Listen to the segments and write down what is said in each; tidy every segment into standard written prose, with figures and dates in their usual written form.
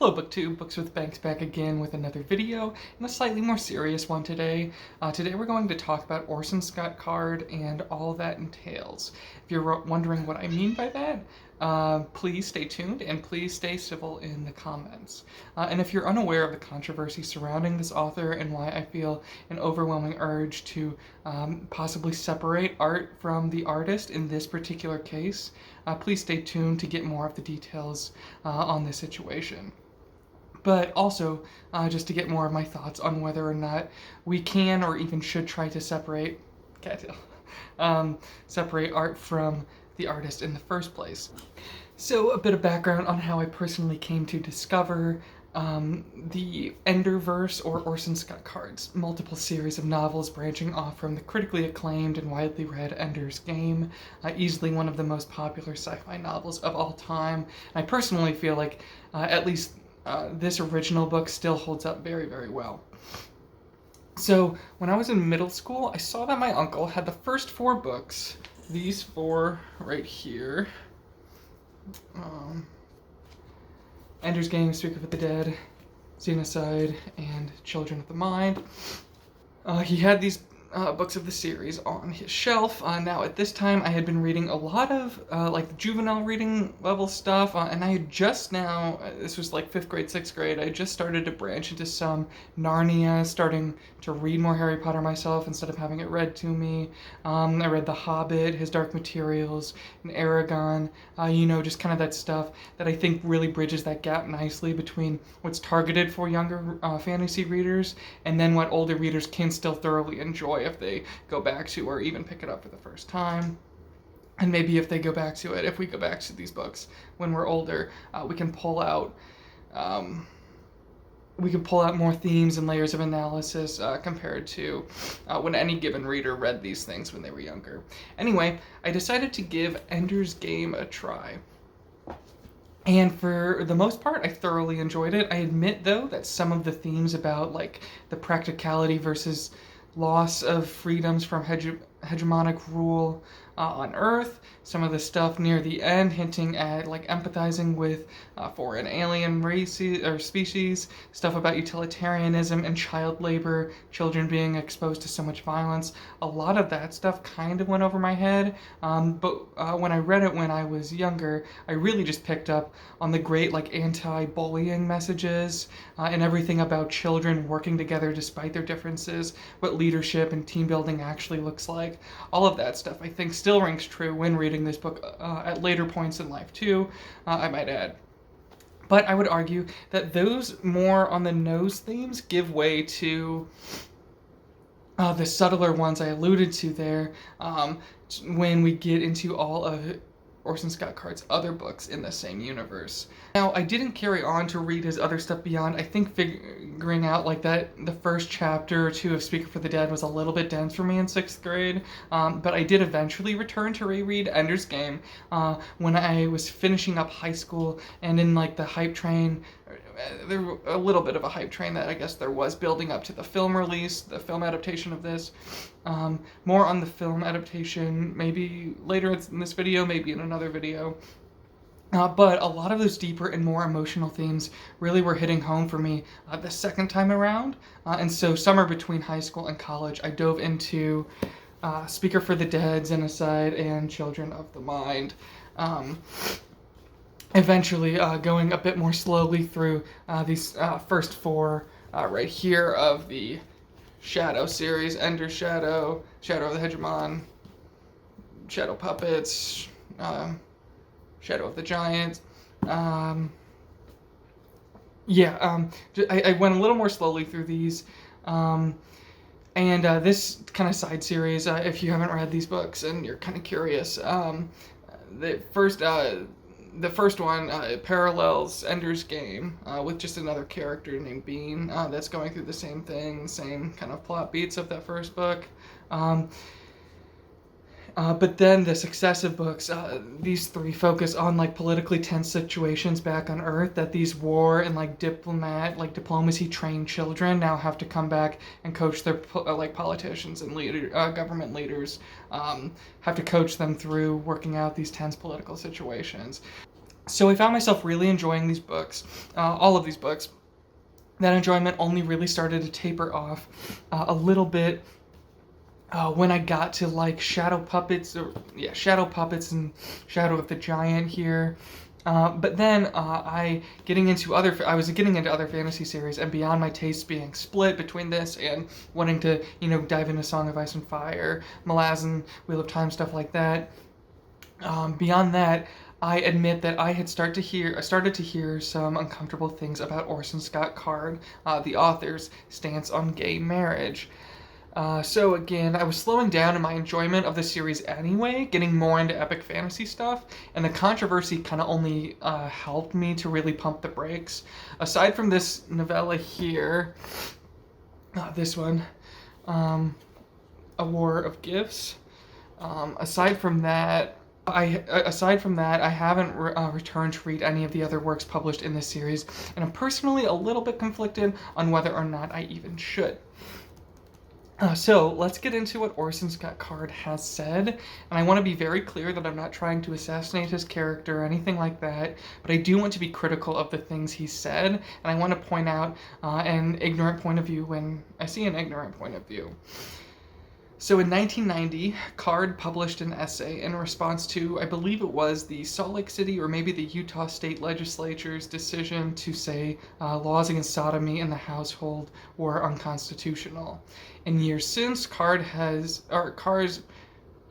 Hello BookTube, Books with Banks back again with another video, and a slightly more serious one today. Today we're going to talk about Orson Scot Card and all that entails. If you're wondering what I mean by that, please stay tuned and please stay civil in the comments. And if you're unaware of the controversy surrounding this author and why I feel an overwhelming urge to possibly separate art from the artist in this particular case, please stay tuned to get more of the details on this situation. But also, just to get more of my thoughts on whether or not we can or even should try to separate art from the artist in the first place. So a bit of background on how I personally came to discover the Enderverse, or Orson Scot Card's multiple series of novels branching off from the critically acclaimed and widely read Ender's Game, easily one of the most popular sci-fi novels of all time. And I personally feel like at least this original book still holds up very, very well. So when I was in middle school, I saw that my uncle had the first 4 books, these 4 right here. Ender's Game, Speak of the Dead, Xenocide, and Children of the Mind. He had these books of the series on his shelf. Now at this time I had been reading a lot of like the juvenile reading level stuff, and I had just now, this was like 5th grade, 6th grade, I just started to branch into some Narnia, starting to read more Harry Potter myself instead of having it read to me. I read The Hobbit, His Dark Materials, and Aragon, just kind of that stuff that I think really bridges that gap nicely between what's targeted for younger fantasy readers and then what older readers can still thoroughly enjoy if they go back to or even pick it up for the first time. And maybe if we go back to these books when we're older, we can pull out more themes and layers of analysis compared to when any given reader read these things when they were younger. Anyway, I decided to give Ender's Game a try. And for the most part, I thoroughly enjoyed it. I admit, though, that some of the themes about like the practicality versus loss of freedoms from hegemonic rule on Earth, some of the stuff near the end hinting at like empathizing with foreign alien races or species, stuff about utilitarianism and child labor, children being exposed to so much violence. A lot of that stuff kind of went over my head, but when I read it when I was younger, I really just picked up on the great like anti-bullying messages and everything about children working together despite their differences, what leadership and team building actually looks like. All of that stuff I think still rings true when reading this book at later points in life too, I might add. But I would argue that those more on the nose themes give way to the subtler ones I alluded to there when we get into all of Orson Scot Card's other books in the same universe. Now, I didn't carry on to read his other stuff beyond, I think, figuring out like that the first chapter or 2 of Speak for the Dead was a little bit dense for me in 6th grade, but I did eventually return to reread Ender's Game when I was finishing up high school, and in like the hype train, there was a little bit of a hype train that I guess there was building up to the film release, the film adaptation of this. More on the film adaptation, maybe later in this video, maybe in another video. But a lot of those deeper and more emotional themes really were hitting home for me the second time around. And so somewhere between high school and college, I dove into Speak for the Dead, Xenocide, and Children of the Mind. Eventually going a bit more slowly through these first 4 right here of the Shadow series: Ender's Shadow, Shadow of the Hegemon, Shadow Puppets, Shadow of the Giant. I went a little more slowly through these. And this kind of side series, if you haven't read these books and you're kind of curious, the first one parallels Ender's Game with just another character named Bean that's going through the same thing, same kind of plot beats of that first book. But then the successive books, these 3 focus on like politically tense situations back on Earth that these war and like diplomacy trained children now have to come back and coach their politicians and government leaders, have to coach them through working out these tense political situations. So I found myself really enjoying these books, all of these books. That enjoyment only really started to taper off a little bit when I got to like Shadow Puppets, Shadow Puppets and Shadow of the Giant here. But then I was getting into other fantasy series, and beyond my tastes being split between this and wanting to, dive into Song of Ice and Fire, Malazan, Wheel of Time, stuff like that. Beyond that, I admit that I started to hear some uncomfortable things about Orson Scott Card, the author's stance on gay marriage. So again, I was slowing down in my enjoyment of the series anyway, getting more into epic fantasy stuff, and the controversy kind of only helped me to really pump the brakes. Aside from this novella here, this one, A War of Gifts. Aside from that, I haven't returned to read any of the other works published in this series, and I'm personally a little bit conflicted on whether or not I even should. So let's get into what Orson Scott Card has said, and I want to be very clear that I'm not trying to assassinate his character or anything like that, but I do want to be critical of the things he said, and I want to point out an ignorant point of view when I see an ignorant point of view. So in 1990, Card published an essay in response to, I believe it was the Salt Lake City or maybe the Utah State Legislature's decision to say laws against sodomy in the household were unconstitutional. In years since, Card had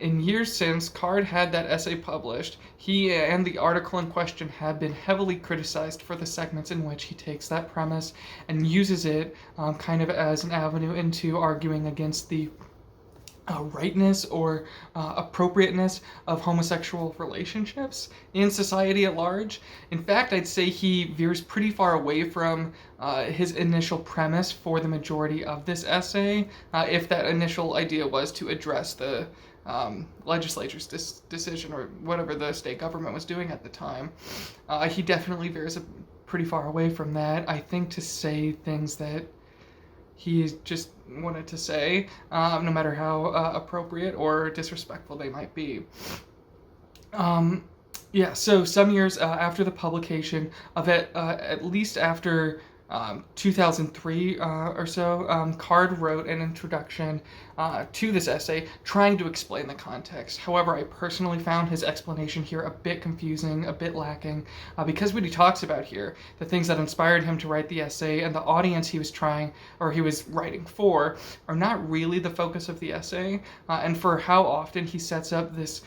that essay published, he and the article in question have been heavily criticized for the segments in which he takes that premise and uses it kind of as an avenue into arguing against the rightness or appropriateness of homosexual relationships in society at large. In fact, I'd say he veers pretty far away from his initial premise for the majority of this essay, if that initial idea was to address the legislature's decision or whatever the state government was doing at the time. He definitely veers pretty far away from that. I think to say things that he just wanted to say, no matter how appropriate or disrespectful they might be. So some years after the publication of it, at least after 2003 or so, Card wrote an introduction to this essay trying to explain the context. However, I personally found his explanation here a bit confusing, a bit lacking, because what he talks about here, the things that inspired him to write the essay and the audience he was writing for, are not really the focus of the essay, and for how often he sets up this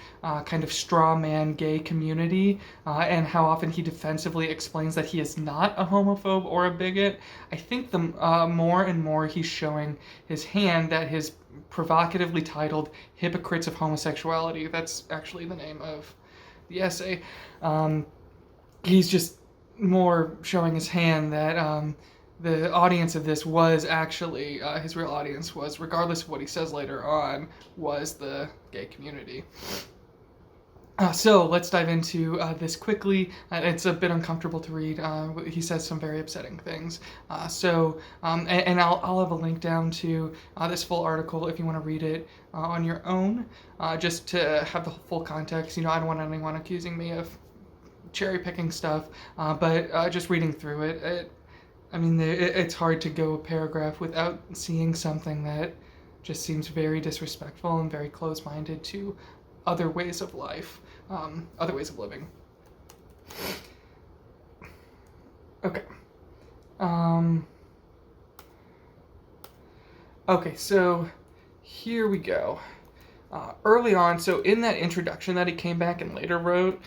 kind of straw man gay community, and how often he defensively explains that he is not a homophobe or a bigot. I think the more and more he's showing his hand that his provocatively titled Hypocrites of Homosexuality, that's actually the name of the essay, he's just more showing his hand that the audience of this was actually, his real audience was, regardless of what he says later on, was the gay community. So let's dive into this quickly. It's a bit uncomfortable to read. He says some very upsetting things. And I'll have a link down to this full article if you want to read it on your own, just to have the full context. I don't want anyone accusing me of cherry picking stuff, but just reading through it, it's hard to go a paragraph without seeing something that just seems very disrespectful and very close-minded to other ways of life, other ways of living. Okay. Okay, so here we go. Early on, so in that introduction that he came back and later wrote,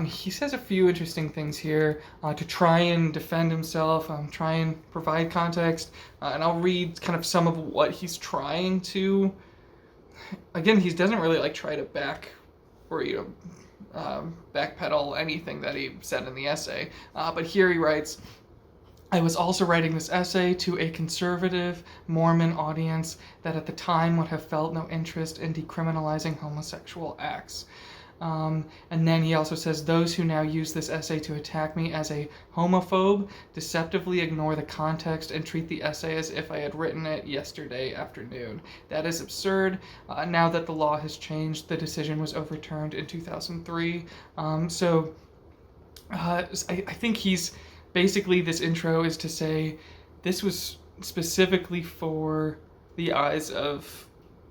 he says a few interesting things here to try and defend himself, try and provide context, and I'll read kind of some of what he's trying to. Again, he doesn't really try to backpedal anything that he said in the essay, but here he writes, I was also writing this essay to a conservative Mormon audience that at the time would have felt no interest in decriminalizing homosexual acts. And then he also says, those who now use this essay to attack me as a homophobe deceptively ignore the context and treat the essay as if I had written it yesterday afternoon. That is absurd. Now that the law has changed, the decision was overturned in 2003. So I think he's basically, this intro is to say this was specifically for the eyes of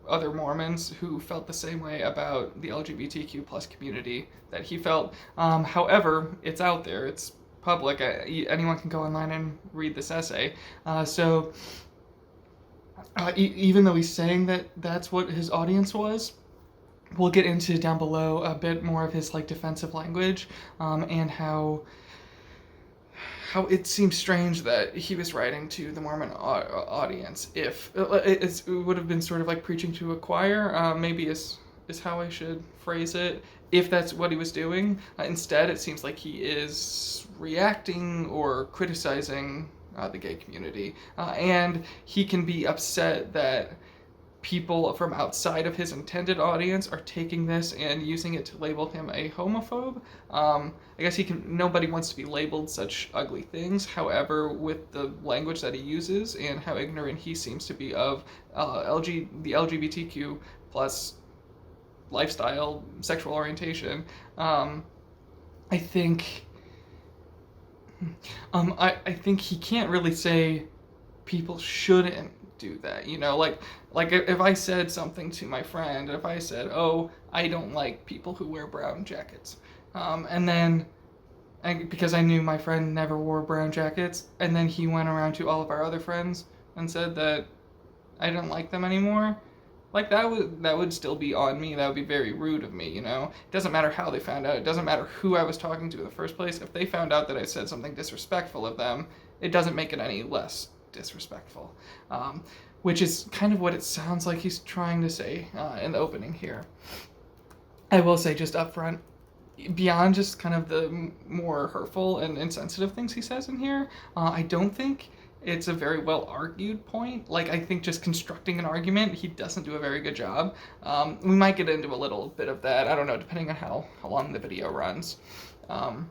other Mormons who felt the same way about the LGBTQ plus community that he felt. However, it's out there, it's public. Anyone can go online and read this essay. Even though he's saying that that's what his audience was, we'll get into down below a bit more of his like defensive language, and how it seems strange that he was writing to the Mormon audience. If it would have been sort of like preaching to a choir, maybe is how I should phrase it. If that's what he was doing, instead it seems like he is reacting or criticizing the gay community, and he can be upset that people from outside of his intended audience are taking this and using it to label him a homophobe. I guess nobody wants to be labeled such ugly things. However, with the language that he uses and how ignorant he seems to be of the LGBTQ plus lifestyle, sexual orientation, I think I think he can't really say people shouldn't do that, like if I said something to my friend, if I said, oh, I don't like people who wear brown jackets, and then because I knew my friend never wore brown jackets, and then he went around to all of our other friends and said that I didn't like them anymore, like that would still be on me. That would be very rude of me. It doesn't matter how they found out, it doesn't matter who I was talking to in the first place. If they found out that I said something disrespectful of them, it doesn't make it any less disrespectful, which is kind of what it sounds like he's trying to say in the opening here. I will say just up front, beyond just kind of the more hurtful and insensitive things he says in here, I don't think it's a very well argued point. Like, I think just constructing an argument, he doesn't do a very good job. We might get into a little bit of that, I don't know, depending on how long the video runs. But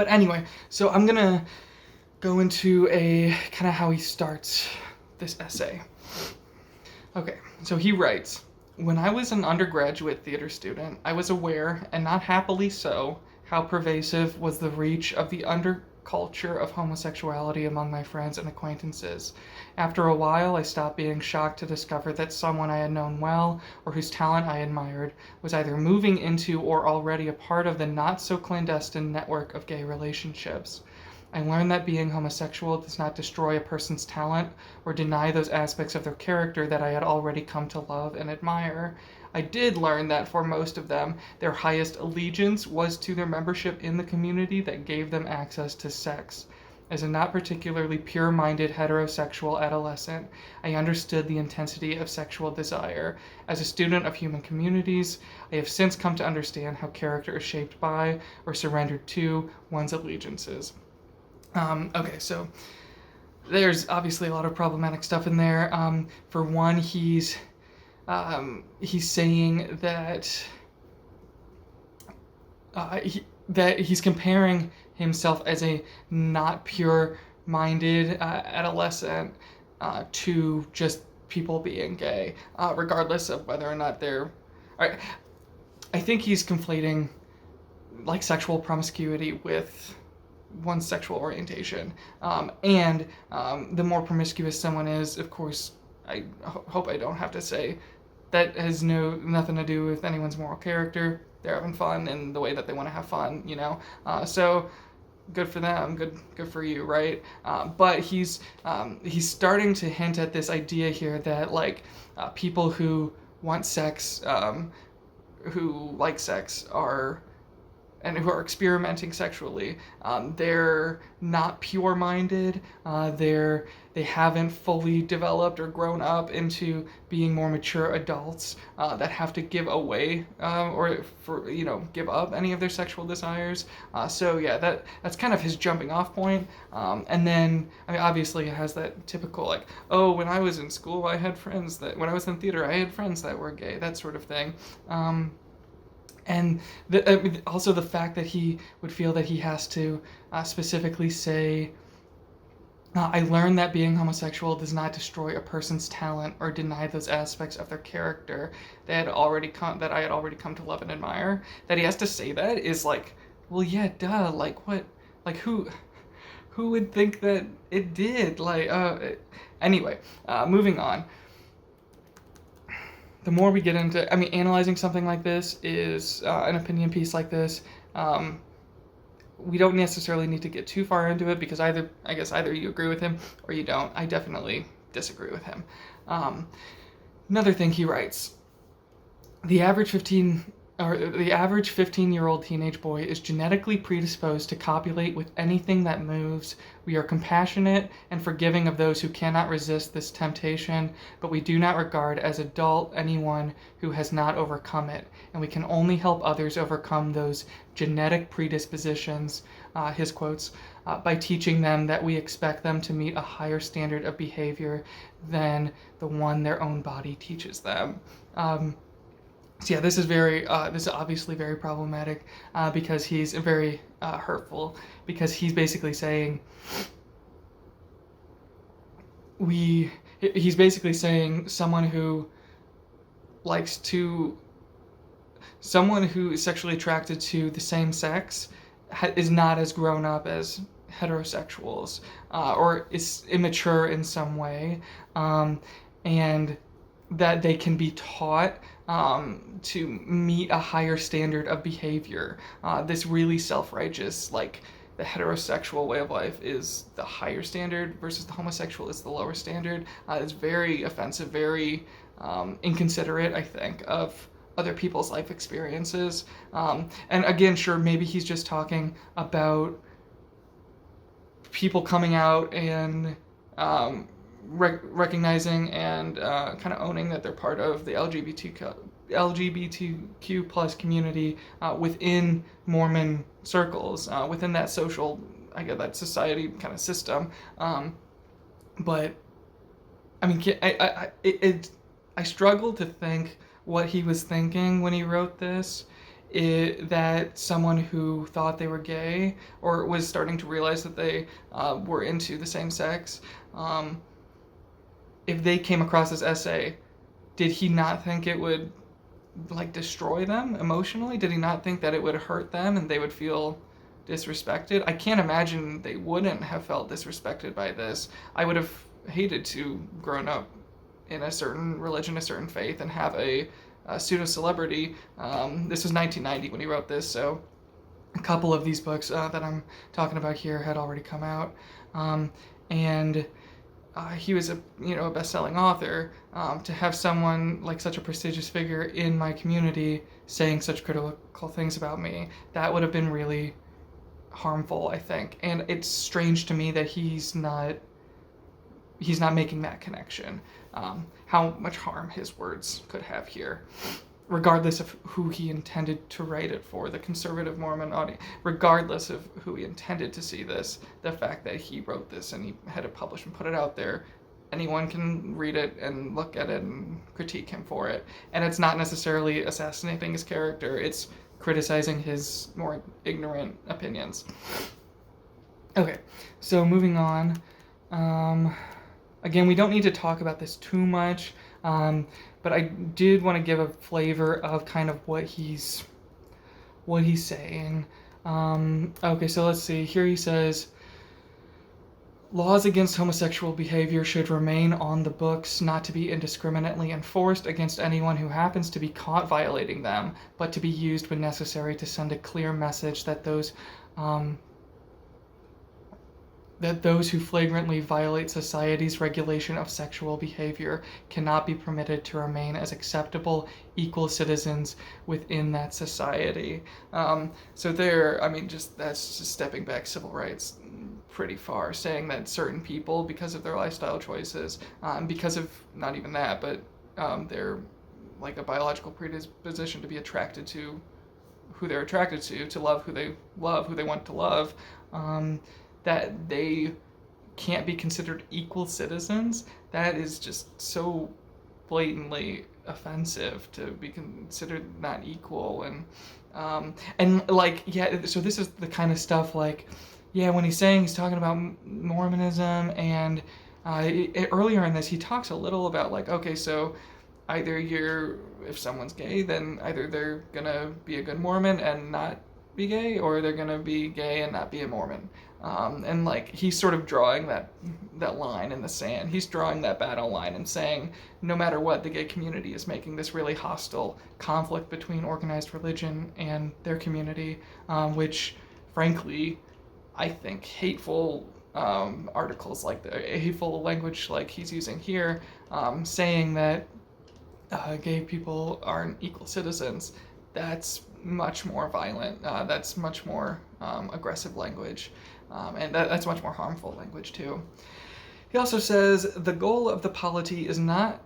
anyway, so I'm gonna go into a kind of how he starts this essay. Okay, so he writes, when I was an undergraduate theater student, I was aware, and not happily so, how pervasive was the reach of the underculture of homosexuality among my friends and acquaintances. After a while, I stopped being shocked to discover that someone I had known well, or whose talent I admired, was either moving into or already a part of the not-so-clandestine network of gay relationships. I learned that being homosexual does not destroy a person's talent or deny those aspects of their character that I had already come to love and admire. I did learn that for most of them, their highest allegiance was to their membership in the community that gave them access to sex. As a not particularly pure-minded heterosexual adolescent, I understood the intensity of sexual desire. As a student of human communities, I have since come to understand how character is shaped by or surrendered to one's allegiances. Okay, so there's obviously a lot of problematic stuff in there. For one, he's saying that that he's comparing himself as a not pure-minded adolescent to just people being gay, regardless of whether or not they're. I think he's conflating like sexual promiscuity with one's sexual orientation, and the more promiscuous someone is, of course, I hope I don't have to say that has nothing to do with anyone's moral character. They're having fun in the way that they want to have fun, so good for them, good for you, right? But he's starting to hint at this idea here that like people who want sex, who like sex, and who are experimenting sexually, they're not pure-minded, they haven't fully developed or grown up into being more mature adults that have to give away give up any of their sexual desires. So yeah, that's kind of his jumping off point. And then, I mean, obviously it has that typical like, oh, when I was in school, when I was in theater, I had friends that were gay, that sort of thing. And also the fact that he would feel that he has to specifically say, I learned that being homosexual does not destroy a person's talent or deny those aspects of their character that I had already come to love and admire. That he has to say that is like well, yeah, duh. Like what? Like who would think that it did? Like, anyway, moving on. The more we get into, I mean, analyzing something like this is an opinion piece like this. Um, we don't necessarily need to get too far into it because I guess either you agree with him or you don't. I definitely disagree with him. Um, Another thing he writes: the average 15-year-old teenage boy is genetically predisposed to copulate with anything that moves. We are compassionate and forgiving of those who cannot resist this temptation, but we do not regard as adult anyone who has not overcome it, and we can only help others overcome those genetic predispositions, his quotes, by teaching them that we expect them to meet a higher standard of behavior than the one their own body teaches them. So yeah, this is obviously very problematic because he's very hurtful, because he's basically saying he's basically saying someone who is sexually attracted to the same sex is not as grown up as heterosexuals, or is immature in some way, and that they can be taught to meet a higher standard of behavior. This really self-righteous, like the heterosexual way of life is the higher standard versus the homosexual is the lower standard. It's very offensive, very inconsiderate, I think, of other people's life experiences. And again, sure, maybe he's just talking about people coming out and recognizing and kind of owning that they're part of the LGBTQ plus community within Mormon circles, within that social, I guess, that society kind of system. But I mean, I struggle to think what he was thinking when he wrote this. That someone who thought they were gay or was starting to realize that they were into the same sex, if they came across this essay, did he not think it would like destroy them emotionally? Did he not think that it would hurt them and they would feel disrespected? I can't imagine they wouldn't have felt disrespected by this. I would have hated to grown up in a certain religion, a certain faith, and have a pseudo celebrity. This was 1990 when he wrote this, so a couple of these books that I'm talking about here had already come out, and he was a best-selling author. To have someone like such a prestigious figure in my community saying such critical things about me, that would have been really harmful, I think. And it's strange to me that he's not making that connection. How much harm his words could have here, regardless of who he intended to write it for, the conservative Mormon audience, regardless of who he intended to see this, the fact that he wrote this and he had it published and put it out there, anyone can read it and look at it and critique him for it. And it's not necessarily assassinating his character, it's criticizing his more ignorant opinions. Okay, so moving on. Again, we don't need to talk about this too much, but I did want to give a flavor of kind of what he's saying. Okay, so let's see. Here he says, laws against homosexual behavior should remain on the books, not to be indiscriminately enforced against anyone who happens to be caught violating them, but to be used when necessary to send a clear message that those who flagrantly violate society's regulation of sexual behavior cannot be permitted to remain as acceptable, equal citizens within that society. So there, I mean, that's just stepping back civil rights pretty far, saying that certain people, because of their lifestyle choices, because of not even that, but their like a biological predisposition to be attracted to who they're attracted to love who they want to love, that they can't be considered equal citizens. That is just so blatantly offensive, to be considered not equal. And like, yeah, so this is the kind of stuff like, yeah, when he's talking about Mormonism, and earlier in this he talks a little about like, okay, so either if someone's gay, then either they're gonna be a good Mormon and not be gay, or they're gonna be gay and not be a Mormon. And like he's sort of drawing that line in the sand. He's drawing that battle line and saying, no matter what, the gay community is making this really hostile conflict between organized religion and their community, which, frankly, I think hateful articles like the hateful language like he's using here, saying that gay people aren't equal citizens. That's much more violent. That's much more aggressive language, and that's much more harmful language too. He also says the goal of the polity is not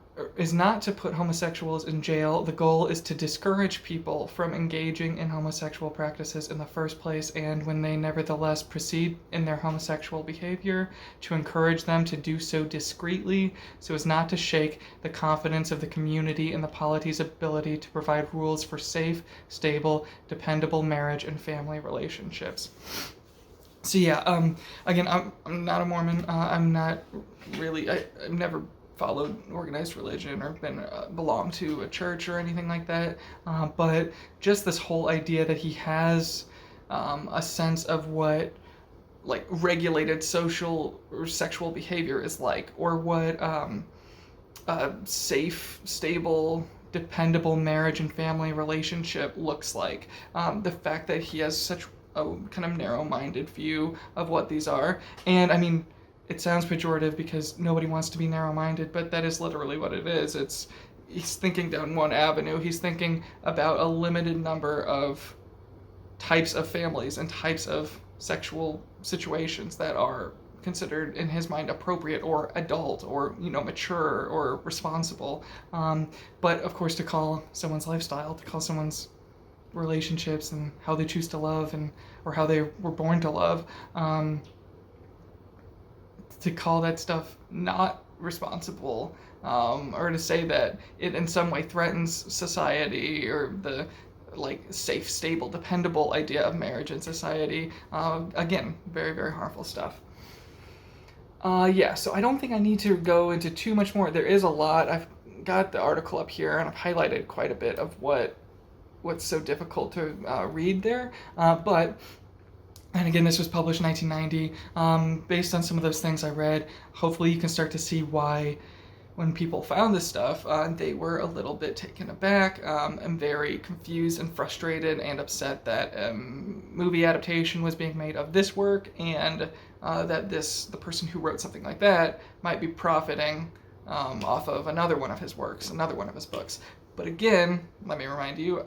to put homosexuals in jail. The goal is to discourage people from engaging in homosexual practices in the first place, and when they nevertheless proceed in their homosexual behavior, to encourage them to do so discreetly, so as not to shake the confidence of the community in the polity's ability to provide rules for safe, stable, dependable marriage and family relationships. So yeah, again, I'm not a Mormon. I'm not really. I've never followed organized religion or been belonged to a church or anything like that. But just this whole idea that he has a sense of what like regulated social or sexual behavior is like, or what a safe, stable, dependable marriage and family relationship looks like. The fact that he has such a kind of narrow-minded view of what these are. And I mean, it sounds pejorative because nobody wants to be narrow-minded, but that is literally what it is. He's thinking down one avenue. He's thinking about a limited number of types of families and types of sexual situations that are considered in his mind appropriate or adult or mature or responsible. But of course, to call someone's lifestyle, to call someone's relationships and how they choose to love or how they were born to love, to call that stuff not responsible, or to say that it in some way threatens society or the like safe, stable, dependable idea of marriage in society, again, very, very harmful stuff. Yeah, so I don't think I need to go into too much more. There is a lot. I've got the article up here and I've highlighted quite a bit of what's so difficult to read there, and again, this was published in 1990. Based on some of those things I read, hopefully you can start to see why, when people found this stuff, they were a little bit taken aback, and very confused and frustrated and upset that movie adaptation was being made of this work, and that the person who wrote something like that might be profiting off of another one of his works, another one of his books. But again, let me remind you,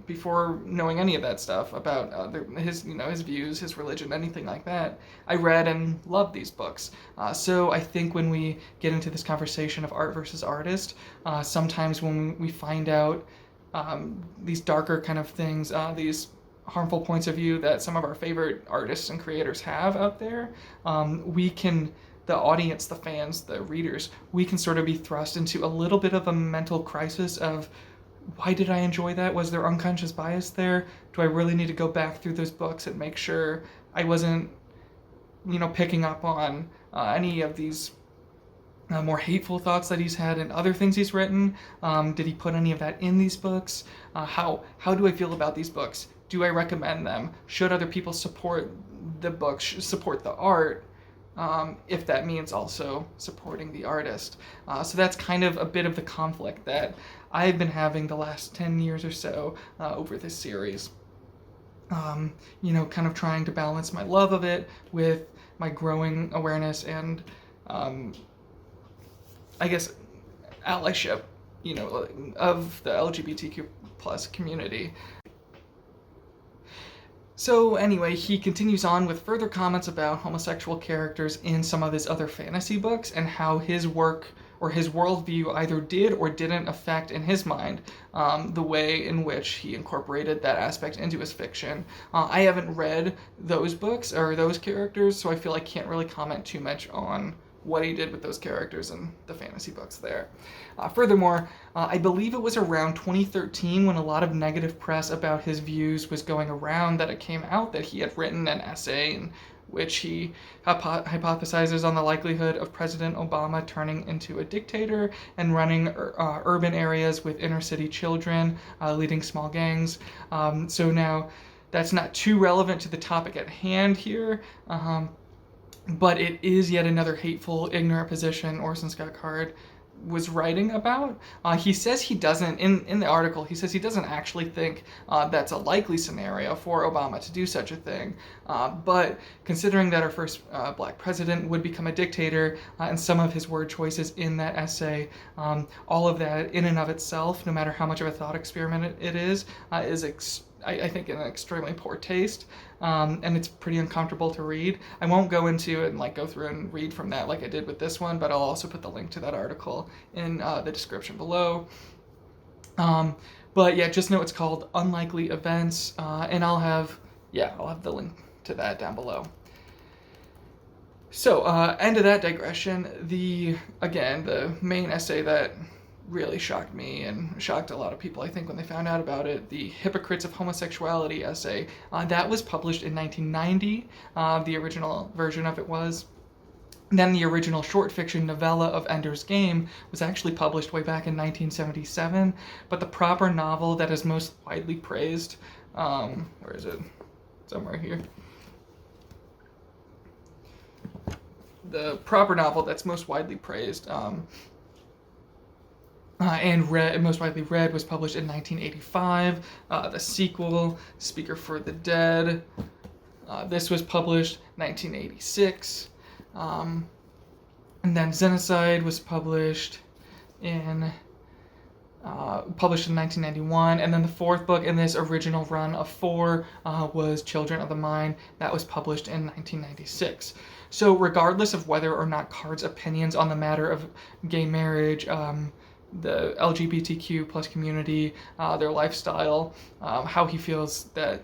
before knowing any of that stuff about his views, his religion, anything like that, I read and loved these books. So I think when we get into this conversation of art versus artist, sometimes when we find out these darker kind of things, these harmful points of view that some of our favorite artists and creators have out there, the audience, the fans, the readers, we can sort of be thrust into a little bit of a mental crisis of, why did I enjoy that? Was there unconscious bias there? Do I really need to go back through those books and make sure I wasn't, picking up on any of these more hateful thoughts that he's had and other things he's written? Did he put any of that in these books? How do I feel about these books? Do I recommend them? Should other people support the books, support the art? If that means also supporting the artist. So that's kind of a bit of the conflict that I've been having the last 10 years or so over this series. Kind of trying to balance my love of it with my growing awareness and, I guess, allyship, of the LGBTQ plus community. So anyway, he continues on with further comments about homosexual characters in some of his other fantasy books and how his work or his worldview either did or didn't affect, in his mind, the way in which he incorporated that aspect into his fiction. I haven't read those books or those characters, so I feel I can't really comment too much on what he did with those characters in the fantasy books there. Furthermore, I believe it was around 2013 when a lot of negative press about his views was going around that it came out that he had written an essay in which he hypothesizes on the likelihood of President Obama turning into a dictator and running urban areas with inner city children, leading small gangs. So now That's not too relevant to the topic at hand here, but it is yet another hateful, ignorant position Orson Scott Card was writing about. He says he doesn't, in the article, he says he doesn't actually think that's a likely scenario for Obama to do such a thing. But considering that our first black president would become a dictator, and some of his word choices in that essay, all of that in and of itself, no matter how much of a thought experiment it is I think in an extremely poor taste, and it's pretty uncomfortable to read. I won't go into it and like go through and read from that like I did with this one, but I'll also put the link to that article in the description below. But yeah, just know it's called Unlikely Events, and I'll have the link to that down below. So, end of that digression. The main essay that really shocked me and shocked a lot of people, I think, when they found out about it, the Hypocrites of Homosexuality essay. That was published in 1990, the original version of it was. Then the original short fiction novella of Ender's Game was actually published way back in 1977, but the proper novel that is most widely praised, where is it? Somewhere here. The proper novel that's most widely praised, and most widely read, was published in 1985. The sequel, Speaker for the Dead, this was published 1986. And then Xenocide was published in 1991, and then the fourth book in this original run of 4 was Children of the Mind. That was published in 1996. So regardless of whether or not Card's opinions on the matter of gay marriage, the LGBTQ plus community, their lifestyle, how he feels that,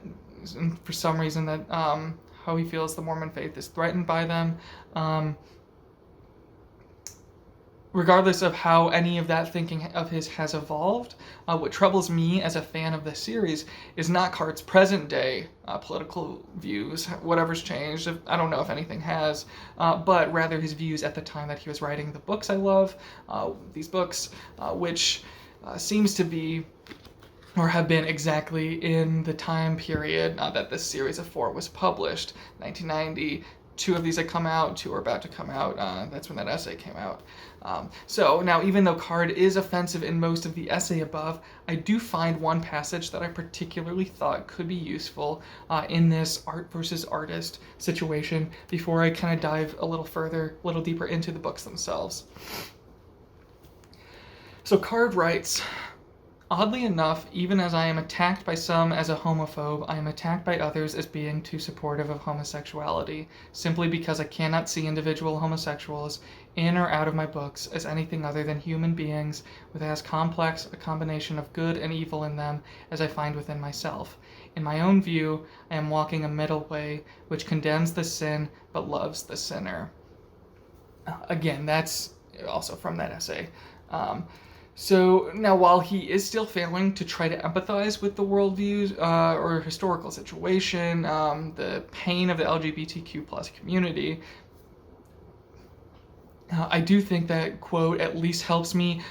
for some reason, that how he feels the Mormon faith is threatened by them, regardless of how any of that thinking of his has evolved, what troubles me as a fan of this series is not Card's present day political views, whatever's changed, I don't know if anything has, but rather his views at the time that he was writing the books I love, these books, which seems to be, or have been exactly in the time period that this series of 4 was published, 1990. 2 of these had come out, 2 are about to come out. That's when that essay came out. So now, even though Card is offensive in most of the essay above, I do find one passage that I particularly thought could be useful in this art versus artist situation before I kind of dive a little deeper into the books themselves. So Card writes, "Oddly enough, even as I am attacked by some as a homophobe, I am attacked by others as being too supportive of homosexuality, simply because I cannot see individual homosexuals in or out of my books as anything other than human beings with as complex a combination of good and evil in them as I find within myself. In my own view, I am walking a middle way which condemns the sin but loves the sinner." Again, that's also from that essay. So now, while he is still failing to try to empathize with the worldviews or historical situation, the pain of the LGBTQ plus community, I do think that quote at least helps me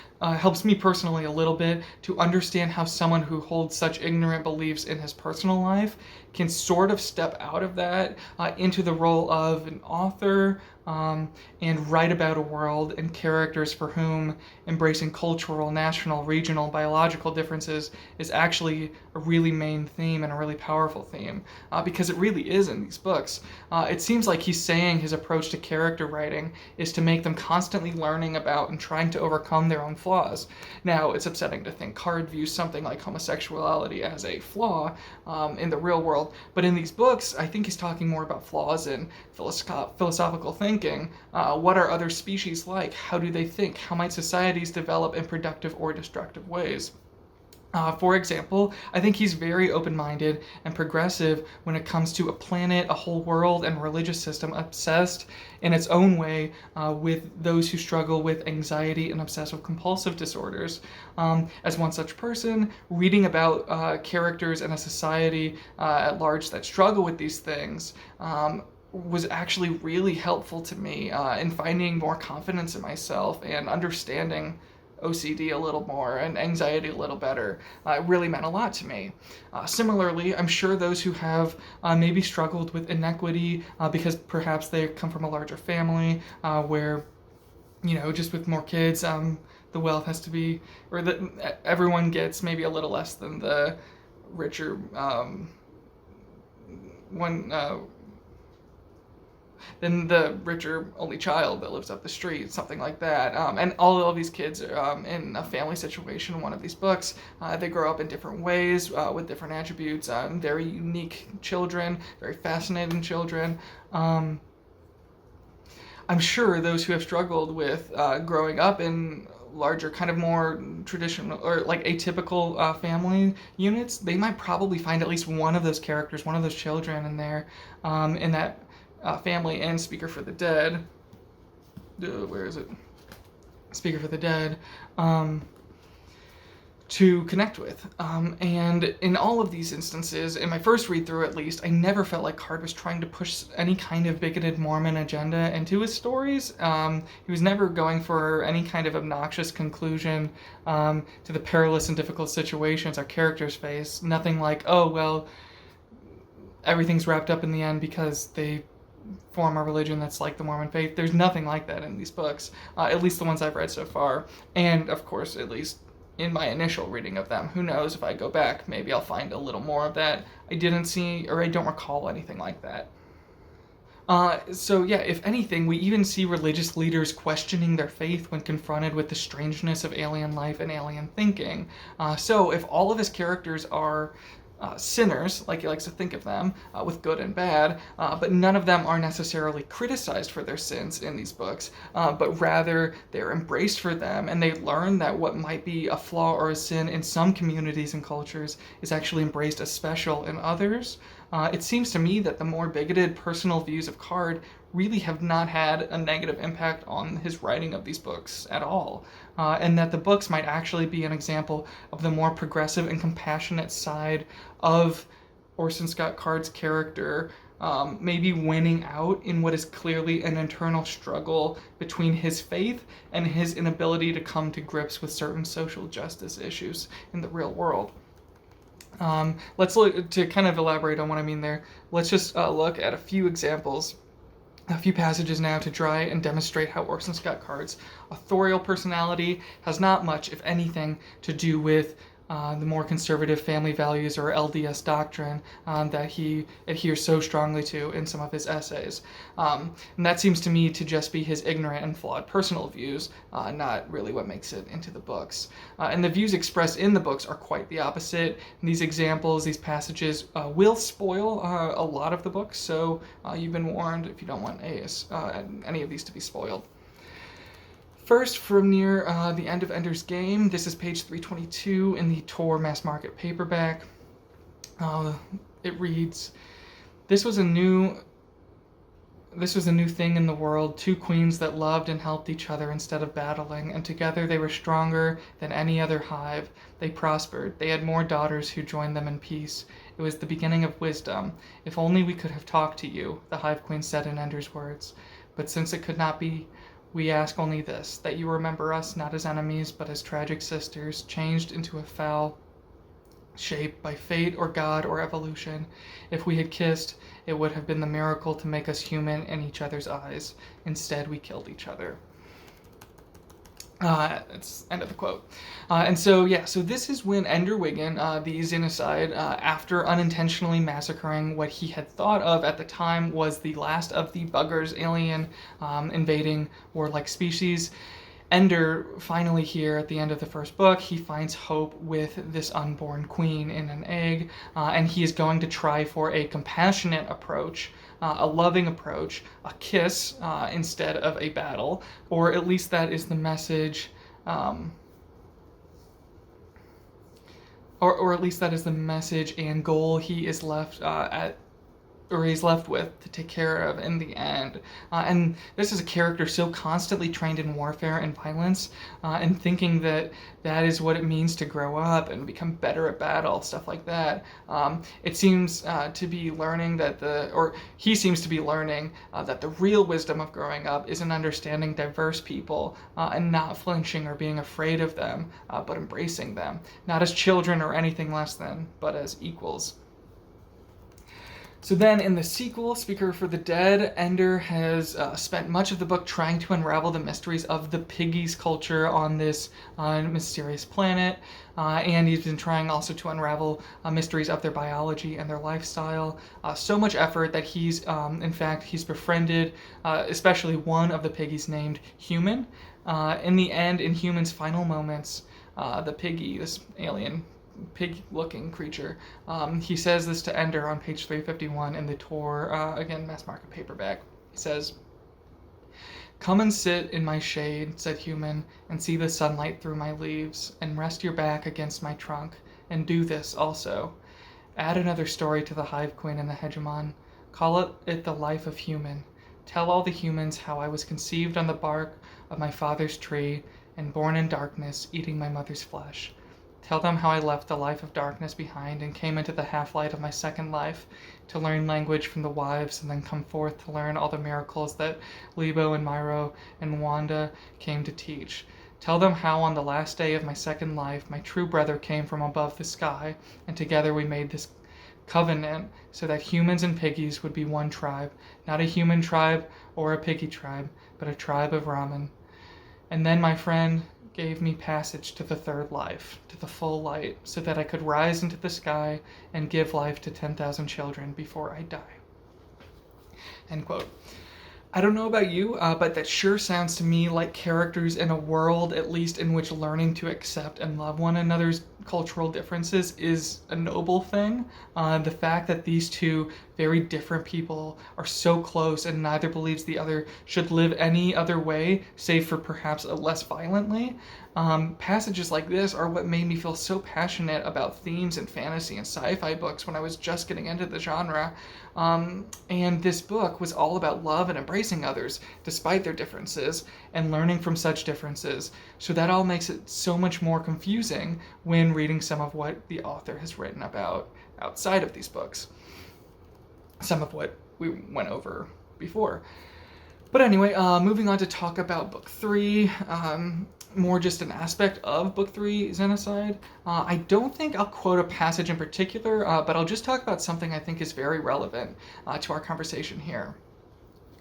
personally a little bit to understand how someone who holds such ignorant beliefs in his personal life can sort of step out of that into the role of an author and write about a world and characters for whom embracing cultural, national, regional, biological differences is actually a really main theme and a really powerful theme, because it really is in these books. It seems like he's saying his approach to character writing is to make them constantly learning about and trying to overcome their own flaws. Now, it's upsetting to think Card views something like homosexuality as a flaw in the real world, but in these books, I think he's talking more about flaws in philosophical thinking. What are other species like? How do they think? How might societies develop in productive or destructive ways? For example, I think he's very open-minded and progressive when it comes to a planet, a whole world, and religious system obsessed in its own way with those who struggle with anxiety and obsessive-compulsive disorders. As one such person, reading about characters in a society at large that struggle with these things was actually really helpful to me in finding more confidence in myself and understanding OCD a little more and anxiety a little better. It really meant a lot to me. Similarly, I'm sure those who have maybe struggled with inequity because perhaps they come from a larger family where, just with more kids, the wealth has to be, or that everyone gets maybe a little less than the richer one. Than the richer only child that lives up the street, something like that. And all of these kids are in a family situation in one of these books. They grow up in different ways with different attributes. Very unique children, very fascinating children. I'm sure those who have struggled with growing up in larger, kind of more traditional or like atypical family units, they might probably find at least one of those characters, one of those children in there, in that family and Speaker for the Dead. Where is it? Speaker for the Dead. To connect with. And in all of these instances, in my first read through at least, I never felt like Card was trying to push any kind of bigoted Mormon agenda into his stories. He was never going for any kind of obnoxious conclusion to the perilous and difficult situations our characters face. Nothing like, oh, well, everything's wrapped up in the end because they form a religion that's like the Mormon faith. There's nothing like that in these books, at least the ones I've read so far. And, of course, at least in my initial reading of them. Who knows, if I go back, maybe I'll find a little more of that. I didn't see, or I don't recall anything like that. So yeah, if anything, we even see religious leaders questioning their faith when confronted with the strangeness of alien life and alien thinking. So if all of his characters are sinners, like he likes to think of them, with good and bad, but none of them are necessarily criticized for their sins in these books, but rather they're embraced for them, and they learn that what might be a flaw or a sin in some communities and cultures is actually embraced as special in others. It seems to me that the more bigoted personal views of Card really have not had a negative impact on his writing of these books at all, and that the books might actually be an example of the more progressive and compassionate side of Orson Scott Card's character, maybe winning out in what is clearly an internal struggle between his faith and his inability to come to grips with certain social justice issues in the real world. Let's look, to kind of elaborate on what I mean there, let's just look at a few examples, a few passages now to try and demonstrate how Orson Scott Card's authorial personality has not much, if anything, to do with the more conservative family values or LDS doctrine that he adheres so strongly to in some of his essays. And that seems to me to just be his ignorant and flawed personal views, not really what makes it into the books. And the views expressed in the books are quite the opposite. And these examples, these passages will spoil a lot of the books, so you've been warned if you don't want any of these to be spoiled. First, from near the end of Ender's Game, this is page 322 in the Tor mass market paperback. It reads, This was a new thing in the world, two queens that loved and helped each other instead of battling, and together they were stronger than any other hive. They prospered. They had more daughters who joined them in peace. It was the beginning of wisdom. If only we could have talked to you, the hive queen said in Ender's words. But since it could not be, we ask only this, that you remember us not as enemies, but as tragic sisters, changed into a foul shape by fate or God or evolution. If we had kissed, it would have been the miracle to make us human in each other's eyes. Instead, we killed each other. That's end of the quote. And so this is when Ender Wiggin, the Xenocide, after unintentionally massacring what he had thought of at the time was the last of the buggers, alien invading warlike species, Ender, finally here at the end of the first book, he finds hope with this unborn queen in an egg, and he is going to try for a compassionate approach, a loving approach, a kiss instead of a battle, or at least that is the message, or at least that is the message and goal he is left or he's left with to take care of in the end. And this is a character so constantly trained in warfare and violence, and thinking that that is what it means to grow up and become better at battle, stuff like that. It seems to be learning he seems to be learning that the real wisdom of growing up is in understanding diverse people and not flinching or being afraid of them, but embracing them, not as children or anything less than, but as equals. So then in the sequel, Speaker for the Dead, Ender has spent much of the book trying to unravel the mysteries of the piggies culture on this mysterious planet, and he's been trying also to unravel mysteries of their biology and their lifestyle. So much effort that he's befriended especially one of the piggies named Human. In the end, in Human's final moments, the piggy, this alien pig-looking creature. He says this to Ender on page 351 in the Tor, again, mass market paperback. He says, "Come and sit in my shade," said Human, "and see the sunlight through my leaves, and rest your back against my trunk, and do this also. Add another story to the Hive Queen and the Hegemon. Call it the life of Human. Tell all the humans how I was conceived on the bark of my father's tree, and born in darkness, eating my mother's flesh. Tell them how I left the life of darkness behind and came into the half-light of my second life, to learn language from the wives and then come forth to learn all the miracles that Lebo and Myro and Wanda came to teach. Tell them how on the last day of my second life my true brother came from above the sky, and together we made this covenant so that humans and piggies would be one tribe, not a human tribe or a piggy tribe, but a tribe of Ramen. And then my friend gave me passage to the third life, to the full light, so that I could rise into the sky and give life to 10,000 children before I die." End quote. I don't know about you, but that sure sounds to me like characters in a world, at least, in which learning to accept and love one another's cultural differences is a noble thing. The fact that these two very different people are so close and neither believes the other should live any other way, save for perhaps a less violently. Passages like this are what made me feel so passionate about themes in fantasy and sci-fi books when I was just getting into the genre. And this book was all about love and embracing others, despite their differences, and learning from such differences. So that all makes it so much more confusing when reading some of what the author has written about outside of these books. Some of what we went over before. But anyway, moving on to talk about book 3, more just an aspect of book 3, Xenocide. I don't think I'll quote a passage in particular, but I'll just talk about something I think is very relevant to our conversation here.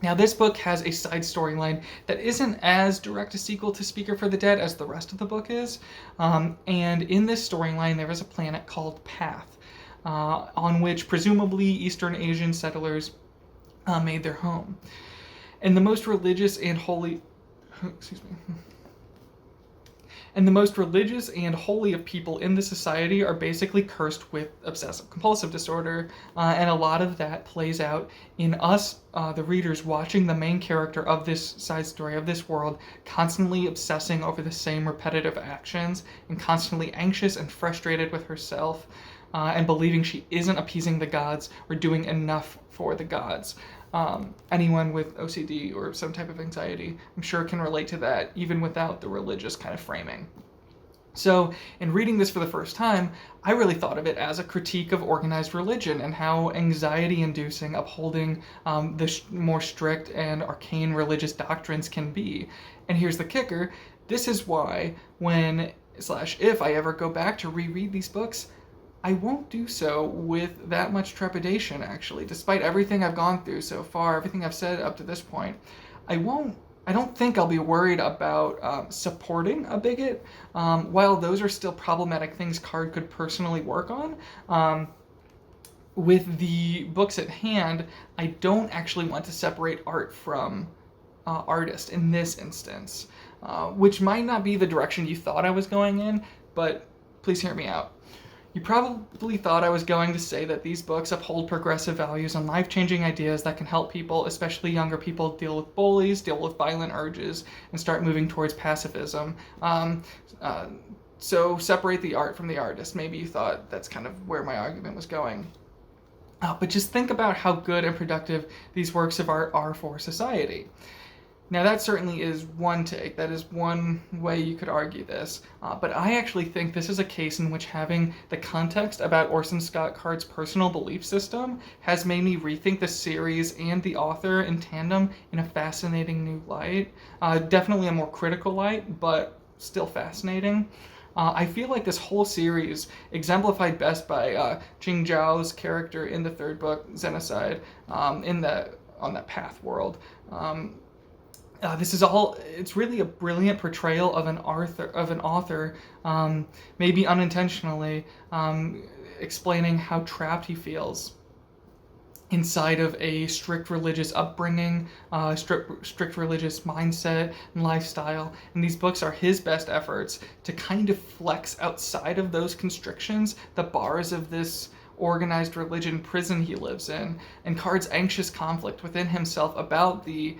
Now, this book has a side storyline that isn't as direct a sequel to Speaker for the Dead as the rest of the book is. And in this storyline, there is a planet called Path, on which presumably Eastern Asian settlers made their home. And the most religious and holy... And the most religious and holy of people in the society are basically cursed with obsessive-compulsive disorder, and a lot of that plays out in us, the readers, watching the main character of this side story, of this world, constantly obsessing over the same repetitive actions, and constantly anxious and frustrated with herself, and believing she isn't appeasing the gods or doing enough for the gods. Anyone with OCD or some type of anxiety, I'm sure, can relate to that, even without the religious kind of framing. So, in reading this for the first time, I really thought of it as a critique of organized religion and how anxiety-inducing upholding the more strict and arcane religious doctrines can be. And here's the kicker: this is why, if I ever go back to reread these books, I won't do so with that much trepidation, actually. Despite everything I've gone through so far, everything I've said up to this point, I don't think I'll be worried about supporting a bigot. While those are still problematic things Card could personally work on, with the books at hand, I don't actually want to separate art from artist in this instance, which might not be the direction you thought I was going in, but please hear me out. You probably thought I was going to say that these books uphold progressive values and life-changing ideas that can help people, especially younger people, deal with bullies, deal with violent urges, and start moving towards pacifism. So separate the art from the artist. Maybe you thought that's kind of where my argument was going. But just think about how good and productive these works of art are for society. Now, that certainly is one take. That is one way you could argue this. But I actually think this is a case in which having the context about Orson Scott Card's personal belief system has made me rethink the series and the author in tandem in a fascinating new light. Definitely a more critical light, but still fascinating. I feel like this whole series, exemplified best by Jing Zhao's character in the third book, Xenocide, on that path world. This is all, it's really a brilliant portrayal of an author, maybe unintentionally, explaining how trapped he feels inside of a strict religious upbringing, strict religious mindset and lifestyle. And these books are his best efforts to kind of flex outside of those constrictions, the bars of this organized religion prison he lives in, and Card's anxious conflict within himself about the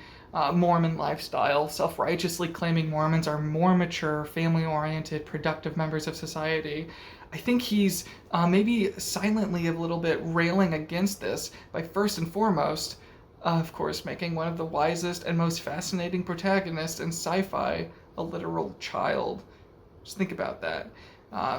Mormon lifestyle, self-righteously claiming Mormons are more mature, family-oriented, productive members of society. I think he's maybe silently a little bit railing against this by first and foremost, of course, making one of the wisest and most fascinating protagonists in sci-fi a literal child. Just think about that.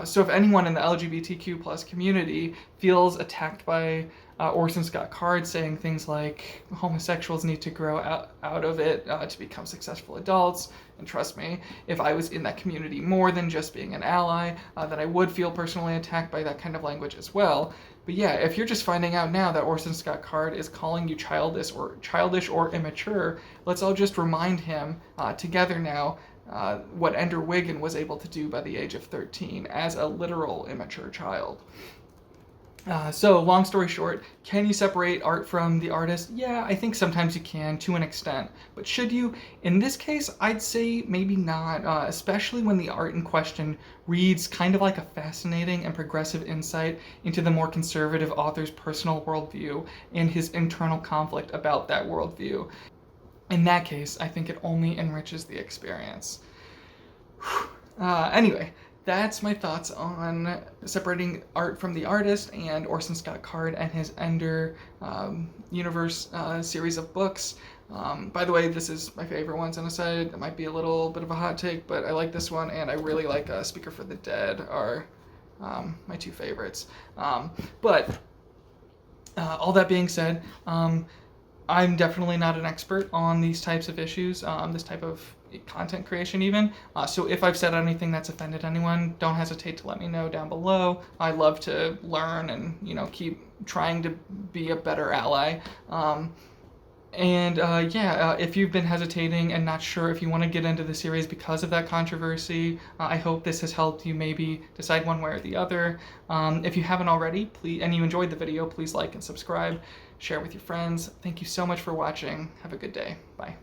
So if anyone in the LGBTQ plus community feels attacked by Orson Scott Card saying things like homosexuals need to grow out of it to become successful adults, and trust me, if I was in that community more than just being an ally, then I would feel personally attacked by that kind of language as well. But yeah, if you're just finding out now that Orson Scott Card is calling you childish or immature, let's all just remind him together now what Ender Wiggin was able to do by the age of 13 as a literal immature child. So, long story short, can you separate art from the artist? Yeah, I think sometimes you can, to an extent. But should you? In this case, I'd say maybe not, especially when the art in question reads kind of like a fascinating and progressive insight into the more conservative author's personal worldview and his internal conflict about that worldview. In that case, I think it only enriches the experience. Anyway, that's my thoughts on separating art from the artist and Orson Scott Card and his Ender universe series of books. By the way, this is my favorite one, Xenocide. It might be a little bit of a hot take, but I like this one, and I really like Speaker for the Dead are my two favorites. But all that being said, I'm definitely not an expert on these types of issues, this type of content creation even. So if I've said anything that's offended anyone, don't hesitate to let me know down below. I love to learn and, keep trying to be a better ally. If you've been hesitating and not sure if you want to get into the series because of that controversy, I hope this has helped you maybe decide one way or the other. If you haven't already, please, and you enjoyed the video, please like and subscribe, share with your friends. Thank you so much for watching. Have a good day. Bye.